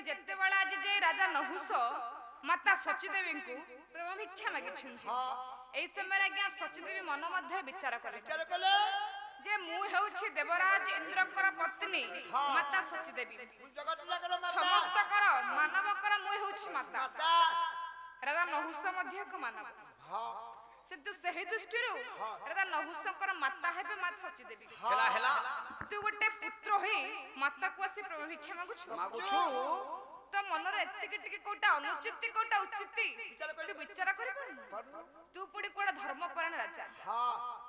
जेते बेला आज जे राजा नहुष माता सचीदेवी को प्रेम भिक्षा मागिछन्ति एई समय आज्ञा सचीदेवी मन मध्य विचार कले जे मु हेउछि देवराज इंद्रकर पत्नी माता सचीदेवी समस्त कर मानव कर मु हेउछि माता राजा नहुष मध्य को मानव सेतु सही दृष्टिरु राजा नहुषकर माता हेबे माता सचीदेवी हेला तू गोटे पुत्र होई माता को आसी प्रेम भिक्षा मागुछु तो मनर एतिके टिके कोटा अनुचित कोटा उचित तू विचार करि पारु तू पड़ी कोडा धर्मपरायण राजा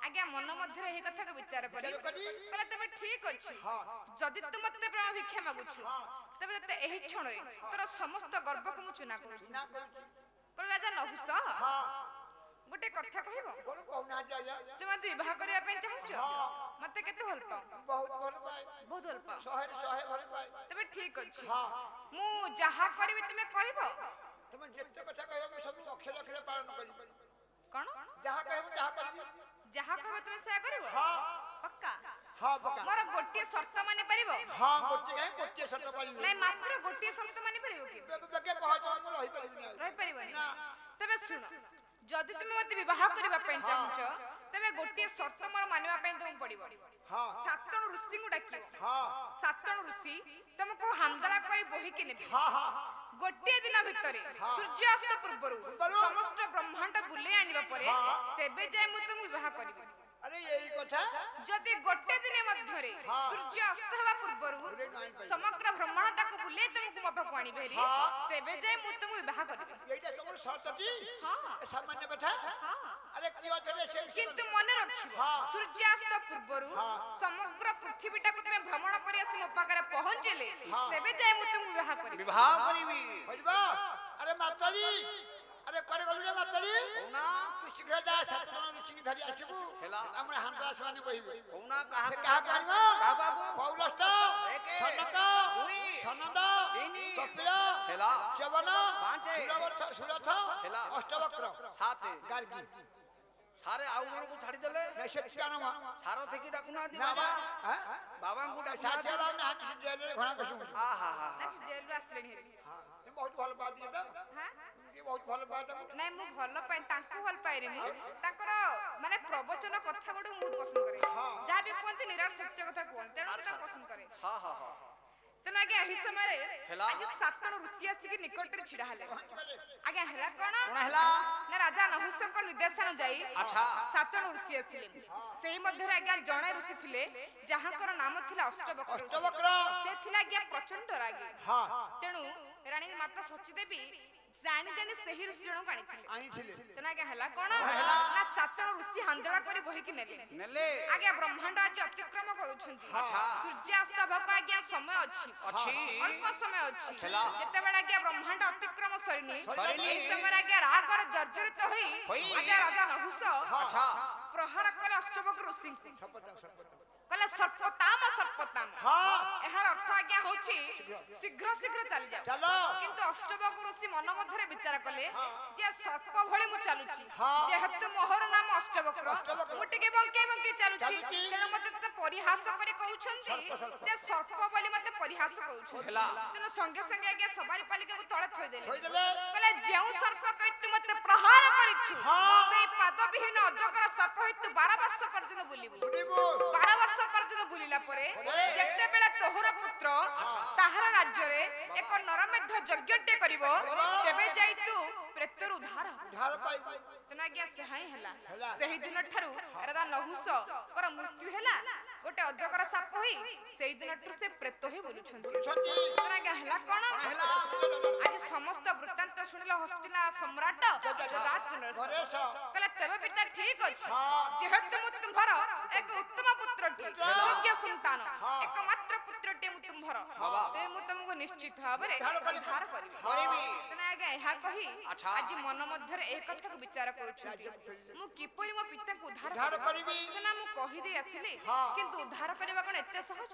आज्ञा मन मध्य एही कथा को विचार करी कहले तबे ठीक अछि जदि तू मते प्रेम भिक्षा मागुछु तबे ते एही क्षण रे तोर समस्त गर्व को मु चुना करू कहले राजा नहुष गोटे कथा कहबो कोन कहना जाया तू मते विवाह करिया पे चाहछु मते केते भल पाओ बहुत भल पाए बहुत भल पाओ शहर भल पाए तबे ठीक अछि मु जहा करबी तुमे कहबो तुम जेते कथा कहबो सब अक्षर अक्षर पालन करी कोन जहा कहबो जहा करबी जहा कहबो तुमे से करबो पक्का पक्का मोर गोटे शर्त माने परिबो गोटे शर्त पाली नै मात्र गोटे शर्त माने परिबो कि बेके कह जो रहि परिबनी ना तबे सुनो जदि तुम मते विवाह करबा पे चाहछो तबे गोटे शर्त मोर मानवा पे तुम पड़िबो सातण ऋषि को डाकियो सातण ऋषि तुमको हांदरा करी बोही के नेबे गोटे दिन भितरे सूर्यास्त पूर्वरु समस्त ब्रह्मांड बुले आनिबा परे तेबे जाय मु तुम विवाह करबी अरे यही कथा जदि गोटे दिन मध्य रे सूर्य अस्त हेबा पूर्वरु समग्र ब्रह्मांड को बुले तुमको मबा को आनी बेरी तेबे जाय मु तुम विवाह करबी एटा तुम शर्तटी हां सामान्य कथा हां अरे कियो चले से किंतु मने रखिबो सूर्यास्त पूर्वरु समग्र पृथ्वीटा को तुम भ्रमण करी आसी मो पाकरे पहुंचले तेबे जाय मु तुम विवाह करबी होइबा अरे माताली अरे करे गलु रे माताली कोना तू शीघ्र जा सात जन ऋषि धरि आसीबू हेला हमर हांदा सवानी कहिबे कोना कहा करबो का बाबू पौलस्त सनक सनंद कपिल हेला सेवन पांचे सुरथ हेला अष्टवक्र साते गार्गी सारे आउ जण को छाडी देले नै से जानो सारो थेकी डाकुना दी बाबा बाबा को डाकुना साथे बाबा ना हाथ जेल रे घणा कसु जेल रा आसले हेरी हां ये बहुत भल बात ये तो हां ये बहुत भल बात नै मु भल पाए तांको भल पाए रे मु ताकर माने प्रवचन कथा गुड मु पसंद करे जा भी कोनते निराट सत्य कथा कोन तेनो ता पसंद करे हां तेनो आगे एही समय रे आज सातण ऋषि आसी के निकट रे छिडा हले आगे हला कोन हला ना राजा नहुष को निर्देशन जाई अच्छा सातण ऋषि आसीले सेही मध्य रे आगे जणे ऋषि थिले जहाकर नाम थिला अष्टवक्र से थिला आगे प्रचंड रागी तेनु रानी माता सचीदेवी जानी जानी सही ऋषि जण आनी थिले तना के हला कोन ना सातण ऋषि हांदला करी बही कि नेले आगे ब्रह्मांड आज अतिक्रम करूछंती सूर्यास्त भक आगे समय अछि अल्प समय अछि जते बेला आगे ब्रह्मांड अतिक्रम सरिनी एही समय आगे रागर जर्जरित होई आगे राजा नहुष अच्छा प्रहार करे अष्टवक्र ऋषि शपथ कहले सर्पताम एहार अर्थ आज्ञा होछि शीघ्र शीघ्र चली जाओ चलो किंतु अष्टवक्र ऋषि मन मध्यरे विचार कले जे सर्प भଳି मु चालुची जेहेतु मोहर नाम अष्टवक्र मु टिके बंके चालुची तेनु मते त परिहास करी कहउछंती जे सर्प भଳି मते परिहास कहउछंती तेनु संगे संगे आगे सवारी पालिका को तळे थोइ देले कहले जेउ सर्प कहि तू मते प्रहार करिछु सेई पाद विहीन अजगर सर्प होई तू 12 वर्ष पर्यंत बुलिबु 12 वर्ष पर्यंत बुलिला परे जेते बेला तोहर पुत्र ताहार राज्य रे एक नरमेध यज्ञटे करिवो तेबे जाई तू प्रेतर उद्धार पाइबो तना गया सहाय हला सही दिन थारु राजा नहुष कर मृत्यु हला गोटे अजगर साप होई सही दिन ठु से प्रेत होई बोलुछंती तना गया हला कोन आज समस्त वृत्तांत सुनिलो हस्तिना सम्राट जगत कहला तबे पिता ठीक अछि जेहेतु मु तुम्हर एक उत्तम पुत्रटी योग्य संतान एकमात्र पुत्रटी मु तुम्हर ते मु तुमको निश्चित भाबरे उद्धार करिबी तना गया एहा कहि आज मन मध्य रे एक कथा को विचार करूछु मु किपरि मो पिता को उद्धार करिबी सेना मु कहि दे आसिले किंतु उद्धार करबा कोन एते सहज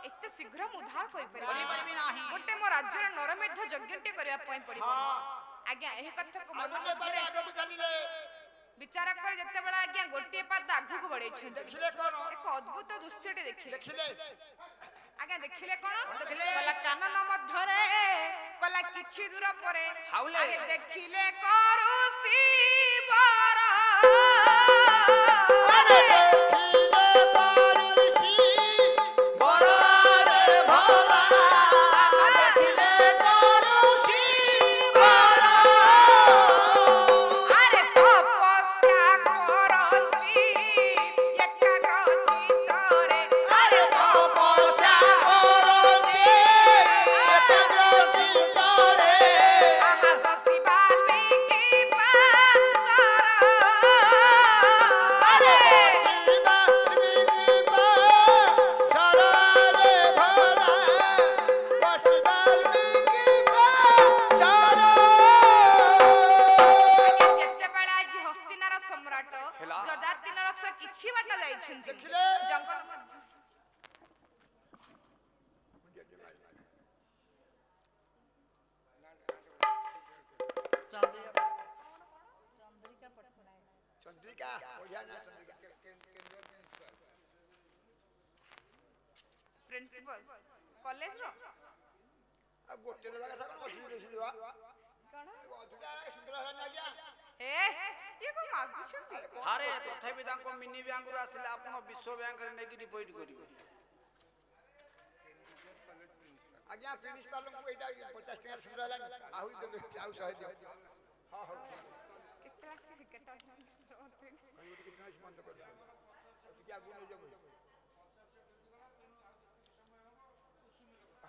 एते शीघ्र मु उद्धार करि परिबी नाही गोटे मो राज्य रे नरमेध यज्ञटे करबा पई पड़िबो आज्ञा एही कथा को मन मध्य आगो चलिले विचार कर जते बडा आज्ञा गोटे पाद आगु को बढै छै देखिले कोन एक अद्भुत दृश्यटे देखिले देखिले आज्ञा देखिले कोन देखिले कानन मध्य रे କିଛି ଦୂର ପରେ ହାଉଲେ। ଆଗେ ଦେଖିଲେ କରୁସି ବର ଆରେ ଦେଖିଲେ କରୁଛି ବରରେ ଭଲା ଦେଖିଲେ କରୁଛି ବର ଆରେ ତପସ୍ୟା କରନ୍ତି ଏକାଗ୍ର ଚିତ୍ତରେ ଆରେ ତପସ୍ୟା କରନ୍ତି ଏକାଗ୍ର ଚିତ୍ତରେ ଆହା ବସି ବାଲ୍ମୀକି ପାଶର ଆରେ ବସିବା ବିକିବା ସରରେ ଭଲା ବସିବା ବିକିବା ସର ଯେତେବେଳେ ଆଜି ହସ୍ତିନାର ସମ୍ରାଟ ହେଲା। ଯଜାତିନର ସେ କିଛି ବାଟ ଯାଇଛନ୍ତି ଦେଖିଲେ? ଜଙ୍ଗଲ ମଧ୍ୟ ଚନ୍ଦ୍ରିକା ବଢିଆ ନା ଚନ୍ଦ୍ରିକା ପ୍ରିନ୍ସିପାଲ କଲେଜର ଆଉ ଗୋଟେ ଦେବା କଥା କଣ ଅଧୁରି ଦେଇଥିଲି ବା କଣ ଅଧୁରା ସୁନ୍ଦର ହେଲାନି ଆଜ୍ଞା ଇଏ କଣ ମାଗୁଛନ୍ତି ସାରେ ତଥାପି ତାଙ୍କ ମିନି ବ୍ୟାଙ୍କରୁ ଆସିଲେ ଆପଣ ବିଶ୍ୱ ବ୍ୟାଙ୍କରେ ନେଇକି ଡିପୋଜିଟ୍ କରିବେ। ଆଜ୍ଞା ପ୍ରିନ୍ସିପାଲଙ୍କୁ ଏଇଟା 50 ଟଙ୍କାରେ ସୁନ୍ଦର ହେଲାନି ଆହୁରି ଦେବେ ଆଉ 100 ଦିଅ ହଁ ହଉ କେତେ ଆସିବେ କେତେ ଆସିବେ ଗୋଟେ କେତେ ଅଛି ବନ୍ଦ କରିଦେବା ଟିକେ ଆଗକୁ ନେଇଯାଉ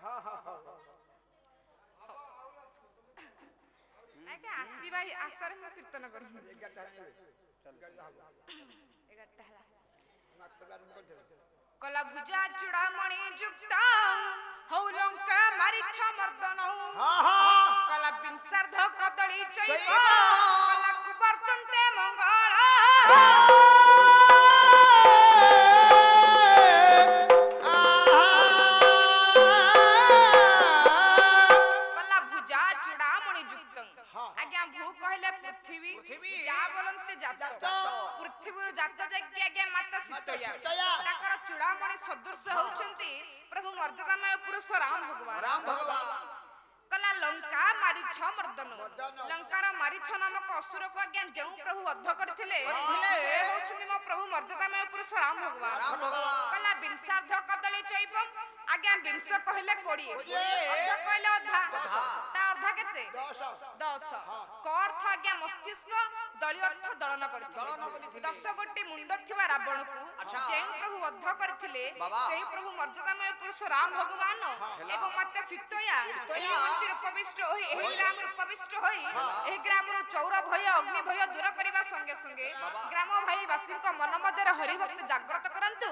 ହଁ ହଁ ହଁ ଆଜ୍ଞା ଆସିବା ଆଶାରେ ମୁଁ କୀର୍ତ୍ତନ କରିବି 11ଟା ନେବେ 11ଟା ହବ 11ଟା ହେଲା ମାତ୍ର ଆରମ୍ଭ କରିଦେବେ କଲା ଭୁଜା ଚୂଡ଼ାମଣି ଯୁକ୍ତ ହଉ ଲଙ୍କା ମାରିଛ ମର୍ଦନ ହଁ ହଁ କଲା ବିଂଶାର୍ଧ କଦଳୀ ଚୈବ ଚୈବ। କଲା କୁବର୍ତ୍ତନ୍ତେ ମଙ୍ଗଳ କଲା ଭୁଜା ଚୂଡ଼ାମଣି ଯୁକ୍ତ ହଁ। ଆଜ୍ଞା ଭୂ କହିଲେ ପୃଥିବୀ ପୃଥିବୀ। ଯା ବୋଲନ୍ତେ ଜାତ ଜାତ। ପୃଥିବୀରୁ ଜାତ ଯାଇକି ଆଜ୍ଞା ମାତା ସୀତୟା ସୀତୟା। ତାଙ୍କର ଚୂଡ଼ାମଣି ସଦୃଶ ହେଉଛନ୍ତି ପ୍ରଭୁ ମର୍ଯ୍ୟାଦାମୟ ପୁରୁଷ ରାମ ଭଗବାନ ରାମ ଭଗବାନ କଲା ଲଙ୍କା ମାରିଛ ମର୍ଦନ ମର୍ଦନ। ଲଙ୍କାର ମାରିଛ ନାମକ ଅସୁରକୁ ଆଜ୍ଞା ଯେଉଁ ପ୍ରଭୁ ବଦ୍ଧ କରିଥିଲେ କରିଥିଲେ। ସେ ହେଉଛନ୍ତି ମୋ ପ୍ରଭୁ ମର୍ଯ୍ୟାଦାମୟ ପୁରୁଷ ରାମ ଭଗବାନ ରାମ ଭଗବାନ। କଲା ବିଂଶାର୍ଧ କଦଳୀ ଚୈବ ଆଜ୍ଞା ବିଂଶ କହିଲେ 20 କୋଡ଼ିଏ। ଅର୍ଧ କହିଲେ ଅଧା ଅଧା। ତା ଅର୍ଧ କେତେ 10 10 ହଁ। କ ଅର୍ଥ ଆଜ୍ଞା ମସ୍ତିଷ୍କ ଦଳୀୟ ଅର୍ଥ ଦଳନ କରିଥିଲେ ଦଳନ କରିଥିଲେ। 10 ଗୋଟି ମୁଣ୍ଡ ଥିବା ରାବଣକୁ ଆଚ୍ଛା। ଯେଉଁ ପ୍ରଭୁ ବଦ୍ଧ କରିଥିଲେ ବାବା। ସେହି ପ୍ରଭୁ ମର୍ଯ୍ୟାଦାମୟ ପୁରୁଷ ରାମ ଭଗବାନ ହେଲା। ଏବଂ ମାତା ସୀତୟା ସୀତୟା। ଏହି ମଞ୍ଚରେ ଉପବିଷ୍ଟ ହୋଇ ଏହି ଗ୍ରାମରେ ଉପବିଷ୍ଟ ହୋଇ ଏହି ଗ୍ରାମରୁ ଚୌର ଭୟ ଅଗ୍ନି ଭୟ ଦୂର କରିବା ସଙ୍ଗେ ସଙ୍ଗେ ଗ୍ରାମଭାଇ ବାସୀଙ୍କ ମନ ମଧ୍ୟରେ ହରିଭକ୍ତି ଜାଗ୍ରତ କରନ୍ତୁ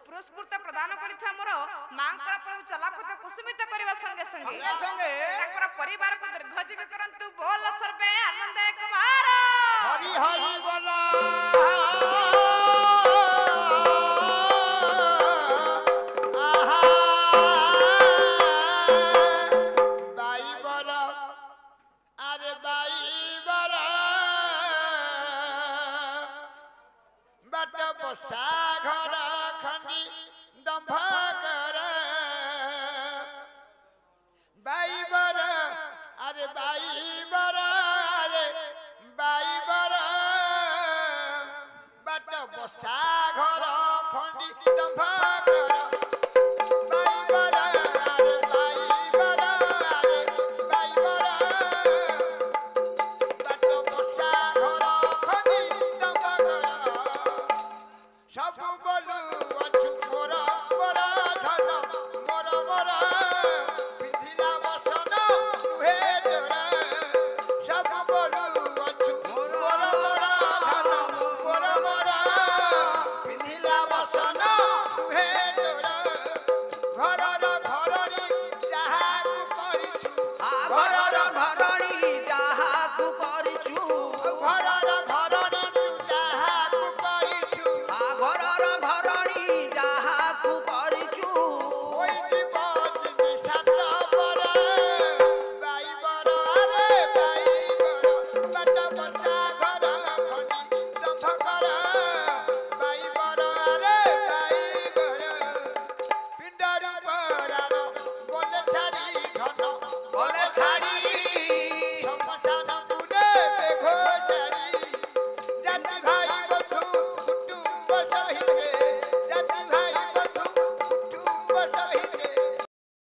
ପୁରସ୍କୃତ ପ୍ରଦାନ କରିଥିବା ମୋର ମାଙ୍କର ପ୍ରଭୁ ଚଲାପଥ କୁସୁମିତ କରିବା ସଙ୍ଗେ ସଙ୍ଗେ ସଙ୍ଗେ ସଙ୍ଗେ ତାଙ୍କର ପରିବାରକୁ ଦୀର୍ଘଜୀବୀ କରନ୍ତୁ ବୋଲ ସର୍ବେ ଆନନ୍ଦ ଏକ ବାର ହରି ହରି ବୋଲ ଆହା ବାଇ ବର ଆରେ ବାଇ ବର ବାଟ ବସା ଘର ଖଣ୍ଡି ଦମ୍ଭ କର ବାଇ ବର ଆରେ ବାଇ ବର ଆରେ ବାଇ ବର ବାଟ ବସା ଘର ଖଣ୍ଡି ଦମ୍ଭ କର ବାଇ ବର ଆରେ ବାଇ ବର ଆରେ ବାଇ ବର ବାଟ ବସା ଘର ଖଣ୍ଡି ଦମ୍ଭ କର ସବୁ ବୋଲୁ ଅଛୁ ମୋର ମୋର ଧନ ମୋର ମୋର ପିନ୍ଧିଲା ବସନ ନୁହେ ତୋର ସବୁ ବୋଲୁ ଅଛୁ ମୋର ମୋର ଧନ ମୋର ମୋର ପିନ୍ଧିଲା ବସନ ନୁହେ ତୋର ଘରର ଘରଣୀ ଯାହାକୁ କରିଛୁ ଘରର ଘରଣୀ ଯାହାକୁ କରିଛୁ ଘରର ଘରଣୀ ତୁ ଯାହାକୁ କରିଛୁ ଘରର ଘରଣୀ ଯାହାକୁ କରିଛୁ ହୋଇଯିବ ଦିନେ ସାତ ବର ବାଇ ବର ଆରେ ବାଇ ବର ବାଟ ବସା ଘର ଖଣ୍ଡି ଦମ୍ଭ କର ବାଇ ବର ଆରେ ବାଇ ବର ପିଣ୍ଡରୁ ପରାଣ ଗଲେ ଛାଡ଼ି ଧନ ଗଲେ ଛାଡ଼ି ସହି